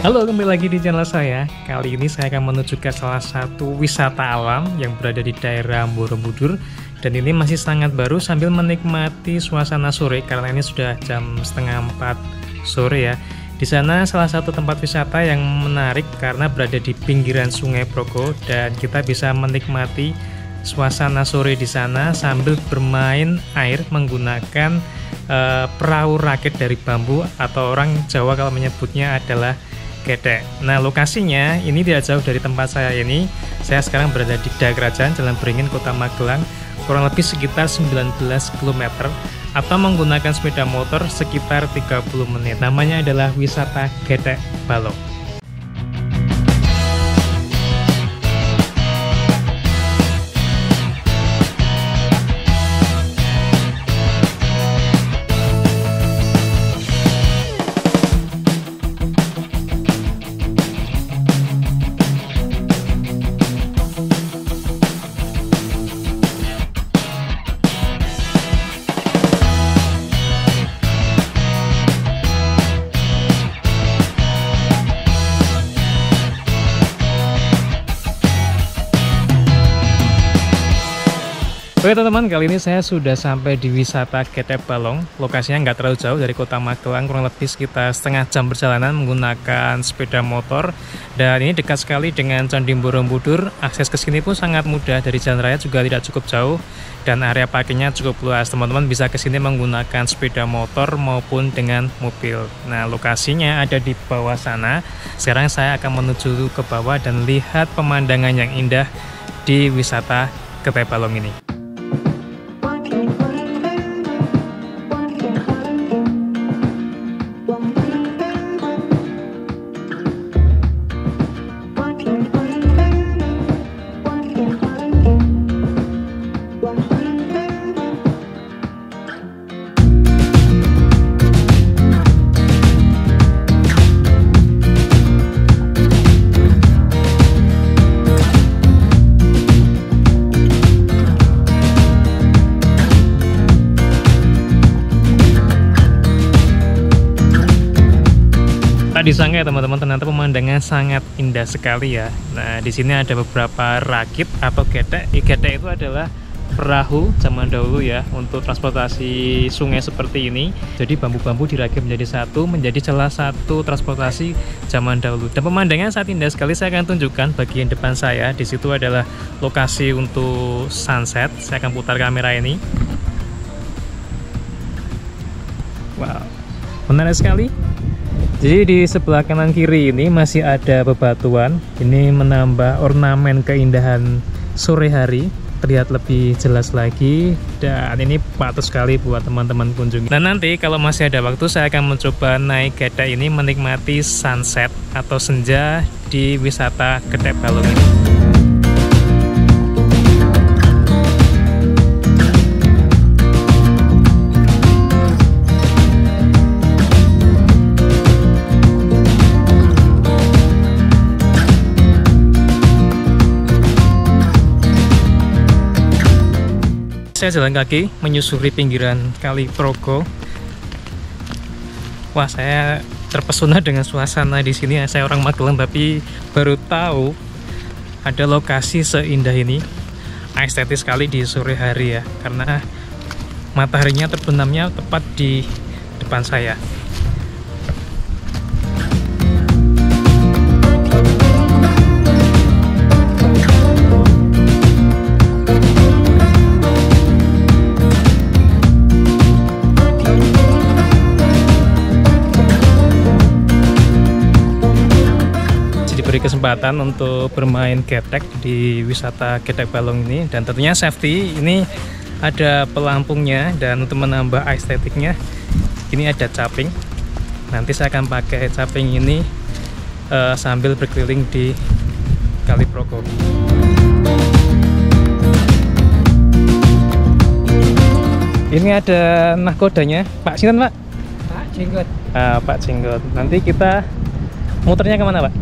Halo, kembali lagi di channel saya. Kali ini saya akan menuju ke salah satu wisata alam yang berada di daerah Borobudur. Dan ini masih sangat baru sambil menikmati suasana sore karena ini sudah jam setengah 4 sore ya. Di sana salah satu tempat wisata yang menarik karena berada di pinggiran Sungai Progo dan kita bisa menikmati suasana sore di sana sambil bermain air menggunakan perahu rakit dari bambu atau orang Jawa kalau menyebutnya adalah Gedek. Nah, lokasinya ini tidak jauh dari tempat saya ini. Saya sekarang berada di Dakerajaan, Jalan Beringin, Kota Magelang, kurang lebih sekitar 19 km atau menggunakan sepeda motor sekitar 30 menit. Namanya adalah wisata Gedek Balong. Oke teman-teman, kali ini saya sudah sampai di wisata Gedek Balong. Lokasinya nggak terlalu jauh dari Kota Magelang, kurang lebih sekitar setengah jam perjalanan menggunakan sepeda motor. Dan ini dekat sekali dengan Candi Borobudur. Akses ke sini pun sangat mudah, dari jalan raya juga tidak cukup jauh. Dan area parkirnya cukup luas. Teman-teman bisa ke sini menggunakan sepeda motor maupun dengan mobil. Nah, lokasinya ada di bawah sana. Sekarang saya akan menuju ke bawah dan lihat pemandangan yang indah di wisata Gedek Balong ini. Disangka ya teman-teman, ternyata pemandangan sangat indah sekali ya. Nah, di sini ada beberapa rakit atau gedek. Gedek itu adalah perahu zaman dahulu ya untuk transportasi sungai seperti ini. Jadi bambu-bambu dirakit menjadi satu, menjadi salah satu transportasi zaman dahulu. Dan pemandangan sangat indah sekali. Saya akan tunjukkan bagian depan saya. Di situ adalah lokasi untuk sunset. Saya akan putar kamera ini. Wow, menarik sekali. Jadi di sebelah kanan kiri ini masih ada bebatuan. Ini menambah ornamen keindahan sore hari, terlihat lebih jelas lagi. Dan ini patut sekali buat teman-teman kunjungi. Dan nanti kalau masih ada waktu saya akan mencoba naik gedek ini menikmati sunset atau senja di wisata Gedek Balong ini. Saya jalan kaki menyusuri pinggiran Kali Progo. Wah, saya terpesona dengan suasana di sini. Saya orang Magelang tapi baru tahu ada lokasi seindah ini. Estetis sekali di sore hari ya, karena mataharinya terbenamnya tepat di depan saya. Beri kesempatan untuk bermain gedek di wisata Gedek Balong ini, dan tentunya safety. Ini ada pelampungnya, dan untuk menambah estetiknya ini ada caping. Nanti saya akan pakai caping ini sambil berkeliling di Kali Progo. Ini ada nahkodanya, Pak Sinten, Pak? Pak Jenggot. Pak Jenggot. Nanti kita muternya kemana, Pak?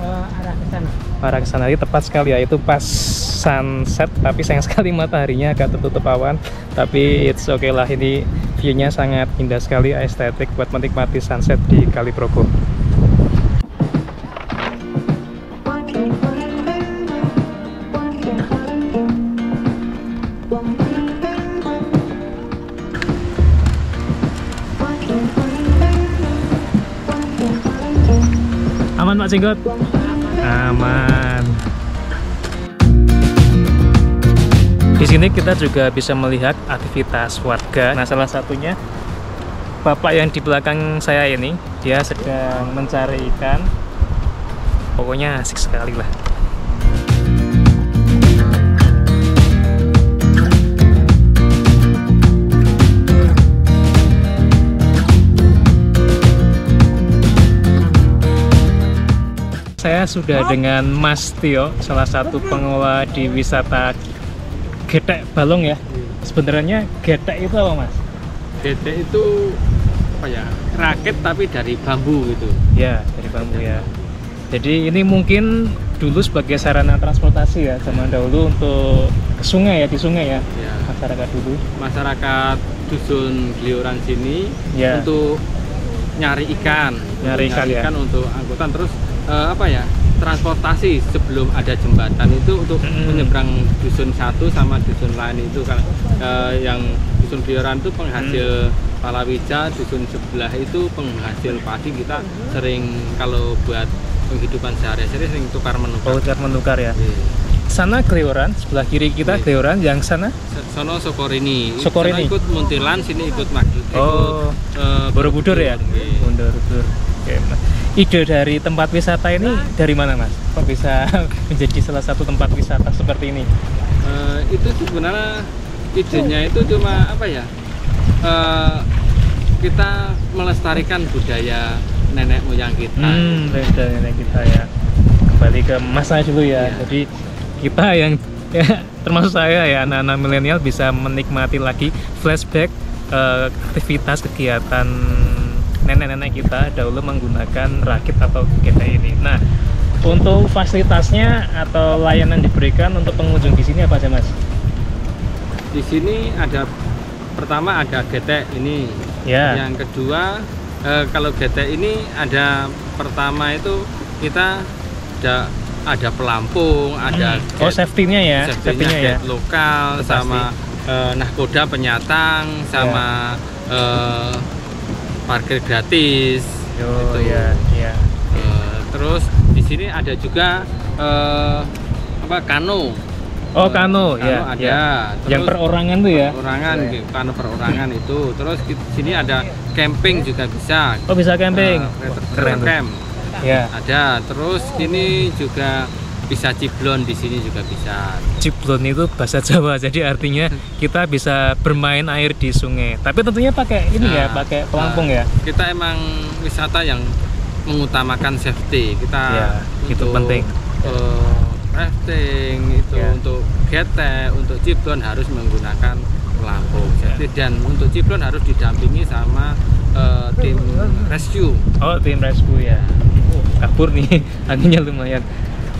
Arah ke sana. Arah ke sana, tepat sekali ya, itu pas sunset, tapi sayang sekali mataharinya agak tertutup awan. Tapi it's okay lah, ini view-nya sangat indah sekali, estetik buat menikmati sunset di Kali Progo. Jenggot? Aman. Di sini kita juga bisa melihat aktivitas warga. Nah, salah satunya bapak yang di belakang saya ini, dia sedang mencari ikan. Pokoknya asik sekali lah. Saya sudah dengan Mas Tio, salah satu pengelola di wisata Getek Balong ya. Sebenarnya getek itu apa, Mas? Getek itu apa ya? Rakit tapi dari bambu gitu. Ya, dari bambu ya. Jadi ini mungkin dulu sebagai sarana transportasi ya, zaman dahulu untuk ke sungai ya, di sungai ya. Ya. Masyarakat dulu. Masyarakat dusun Glioran sini Ya. untuk nyari ikan, Nyari ikan ya. untuk angkutan terus apa ya? Transportasi sebelum ada jembatan itu untuk menyeberang dusun satu sama dusun lain itu kan yang dusun Glioran itu penghasil palawija, dusun sebelah itu penghasil padi. Kita sering kalau buat penghidupan sehari-hari sering tukar menukar. Oh, tukar menukar ya. Sana Glioran, sebelah kiri kita Glioran, yang sana Sono Sokorini. Sokorini. Sana ikut Muntilan, sini ikut Magdut. Oh, Borobudur ya. Borobudur. Oke, Mas. Ide dari tempat wisata ini dari mana, Mas? Kok bisa menjadi salah satu tempat wisata seperti ini? Itu sebenarnya idenya itu cuma apa ya? Kita melestarikan budaya nenek moyang kita. Budaya nenek kita ya. Kembali ke masa dulu ya. Iya. Jadi kita yang ya, termasuk saya ya, anak-anak milenial bisa menikmati lagi flashback aktivitas kegiatan nenek-nenek kita dahulu menggunakan rakit atau getek ini. Nah, untuk fasilitasnya atau layanan diberikan untuk pengunjung di sini apa aja, Mas? Di sini ada pertama ada getek ini. Ya. Yang kedua kalau getek ini ada pertama itu kita ada pelampung, ada safety-nya ya, safety-nya ya. gate lokal, Pasti. sama nahkoda penyatang, sama parkir gratis. Oh gitu. ya, ya. Terus di sini ada juga kano. Oh, kano ya, ada. ya. Terus Yang perorangan tuh ya. Perorangan, kano perorangan itu. Terus di sini ada camping juga bisa. Oh, bisa camping. Keren camp. Ya. Ada. Terus ini juga bisa ciblon, di sini juga bisa. Ciblon itu bahasa Jawa, jadi artinya kita bisa bermain air di sungai. Tapi tentunya pakai ini ya, pakai pelampung ya. Kita emang wisata yang mengutamakan safety. Kita Ya, itu penting. Rafting itu Ya. untuk getek, untuk ciblon harus menggunakan pelampung. Dan untuk ciblon harus didampingi sama tim rescue. Oh, tim rescue ya. Kabur nih, anginnya lumayan.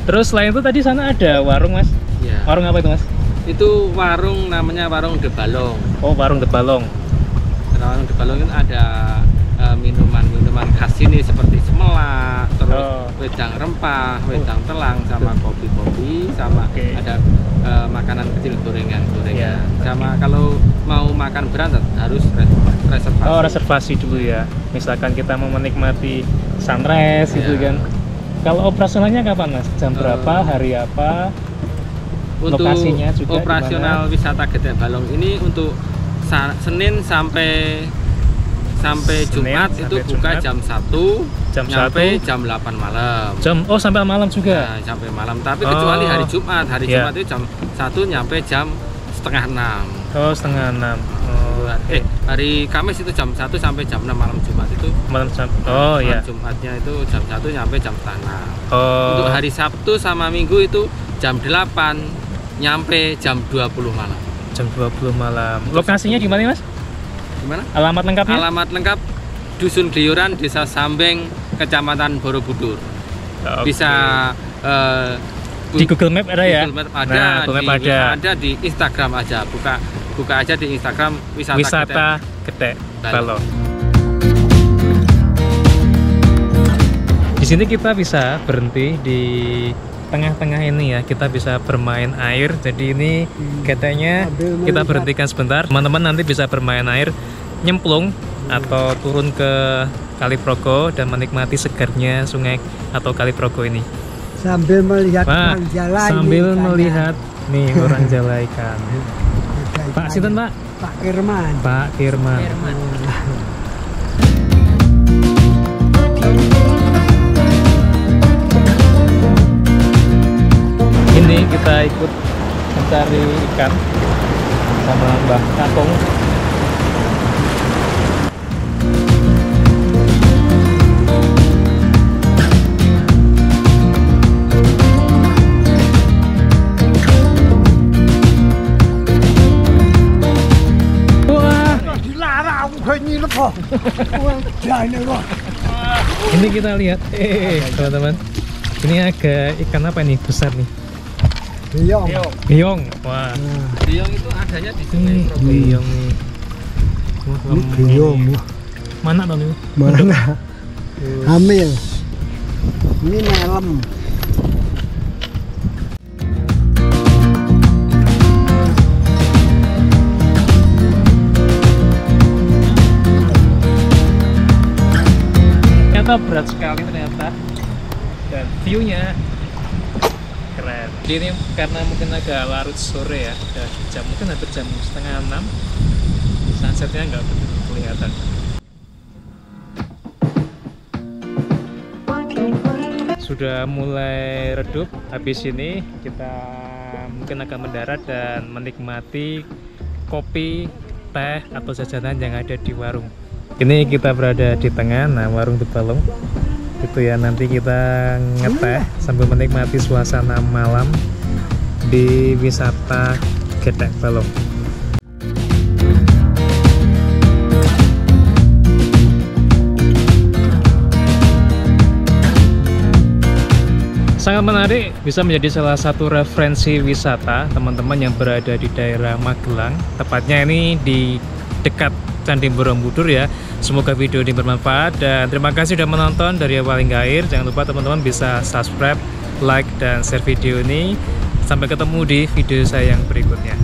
Terus selain itu tadi sana ada warung, Mas. Ya. Warung apa itu, Mas? Itu warung namanya warung De Balong. Oh, warung De Balong. Warung De Balong itu ada minuman-minuman khas sini seperti semelak, terus wedang rempah, wedang telang, sama kopi-kopi, sama ada makanan kecil gorengan-gorengan. Ya. Sama kalau mau makan berat harus reservasi. Oh, reservasi dulu ya. Misalkan kita mau menikmati sunrise gitu kan. Kalau operasionalnya kapan, Mas? Jam berapa? Hari apa? Untuk lokasinya juga operasional wisata Getek Balong ini untuk Senin sampai Jumat itu buka jam 1 sampai jam 8 malam. Sampai malam juga. Nah, sampai malam. Tapi kecuali hari Jumat. Hari Jumat itu jam 1 nyampe jam setengah 6. Oh, setengah 6. Hari Kamis itu jam 1 sampai jam 6 malam Jumat itu. Malam ya. Jumatnya itu jam 1 nyampe jam setengah 6. Oh. Untuk hari Sabtu sama Minggu itu jam 8 nyampe jam 20 malam. Jam 20 malam. Lokasinya di mana, Mas? Gimana? Alamat lengkapnya? Alamat lengkap Dusun Glioran, Desa Sambeng, Kecamatan Borobudur. Okay. Bisa di Google Map ada ya? Google Map ada, nah, Google Map ada di Instagram aja. Buka aja di Instagram wisata Getek Balong. Di sini kita bisa berhenti di tengah-tengah ini ya, kita bisa bermain air. Jadi ini geteknya kita berhentikan sebentar. Teman-teman nanti bisa bermain air, nyemplung atau turun ke Kali Progo dan menikmati segarnya sungai atau Kali Progo ini. Sambil melihat Pak, orang jalan. sambil ini, melihat nih orang Jawa ikan. Pak sinten Pak? Pak Kirman. Pak Kirman. Ini kita ikut mencari ikan sama Mbah Kakung. Ini kita lihat, teman-teman. Ini agak ikan apa nih besar nih? Biong. Biong. Wah. Biong itu adanya di Sungai Progo. Biong nih. Ini biong. Mana tahun ini? Mana? Hamil. Ini nelem. Ternyata berat sekali ternyata, dan view-nya keren. Jadi ini karena mungkin agak larut sore ya, udah jam mungkin hampir jam 5:30, sunsetnya nggak begitu kelihatan. Sudah mulai redup. Habis ini kita mungkin akan mendarat dan menikmati kopi, teh atau jajanan yang ada di warung. Ini kita berada di tengah, nah warung Tebalong itu ya, nanti kita ngeteh sambil menikmati suasana malam di wisata Gedek Balong. Sangat menarik, bisa menjadi salah satu referensi wisata teman-teman yang berada di daerah Magelang, tepatnya ini di dekat Candi Borobudur ya. Semoga video ini bermanfaat dan terima kasih sudah menonton dari awal hingga akhir. Jangan lupa teman-teman bisa subscribe, like, dan share video ini. Sampai ketemu di video saya yang berikutnya.